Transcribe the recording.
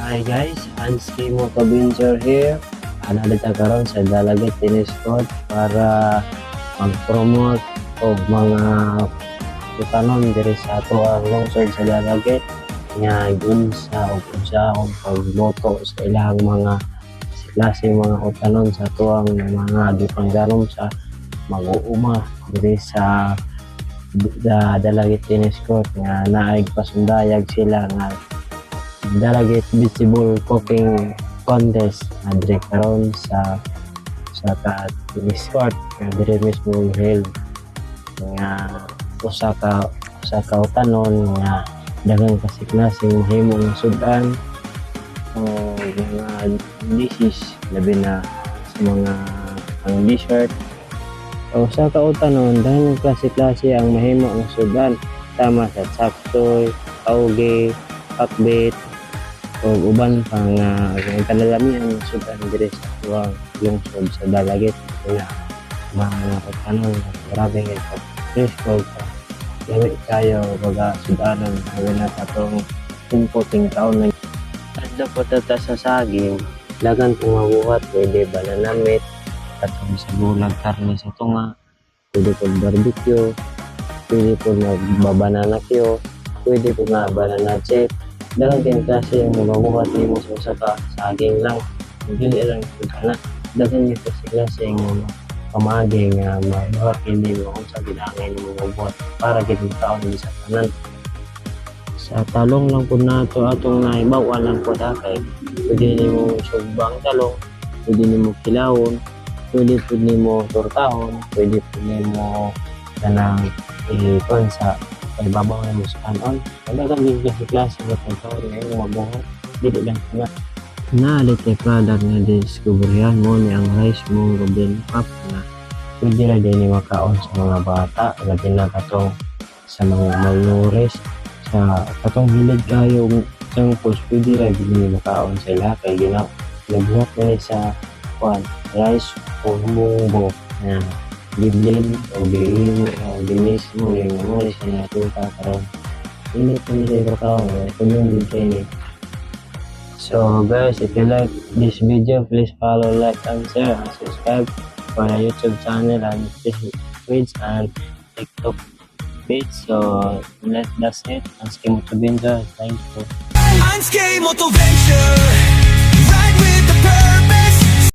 Hi guys, Ansky Motobenture here. Nalita karon sa Dalagit Tennis Court para mag-promote o mga utanon diri sa ato ang lungsod sa Dalagit nga gunsa o unsaon pagboto sa ilang mga klase mga utanon sa tuwang mga dipangganom sa mag-uuma diri sa Dalagit Tennis Court nga naay pasundayag sila nga Dalagit Visible Cooking Contest na dire karon sa tennis court nga dire mismo held nga usa ka utanon nga daghang kasiklaseng mahimo nga sudan o mga dishes labi na sa mga pang dessert o usa ka utanon daghang klase-klase ang mahimo nga sudan tama sa saktoy, tauge, pakbet o uban pa nga kalalamihan ng sudan dire sa tuwang lungsod sa Dalagit nga mga tanong grabe nga ito presko pa gamit kayo baga sudanan hawi na katong 10 taon na adto po tata sa saging lagan kung mabuhat pwede banana meat katong sa bulag karne sa tunga pwede po barbecue pwede po magbabanana kyo pwede po nga banana chip dalang din kasi yung mabuhat mo sa saging lang hindi lang na dagan yung kasi yung pamaging mabuhat hindi mo kung sa bilangin mo mabuhat para gitong taon sa tanan sa talong lang po na ito atong naibawa lang po dakay pwede ni mo sugbang talong pwede ni mo kilawon pwede ni mo tortahon pwede ni mo kanang ikon sa ibabaw na mo sa kanon. Talagang yung klase ng pagkaon ngayon mabuhat. Dili lang nga. Naalit kay product nga discoveryan mo ni ang rice mo Robin Cup na pwede na din ni makaon sa mga bata. Labi na katong sa mga malnourished. Sa katong hilig kayo isang post pwede na din ni makaon sila. Kaya ginabuhat na sa rice o munggo na Biblin o Bihin o Binis mo yung mga siya na punta karoon hindi po nila ipakaw ito yung training. So guys, if you like this video, please follow, like and share and subscribe for our YouTube channel and Facebook page and TikTok page. So that's it. Ansky Motobenture, thank you. Ansky Motobenture, ride with the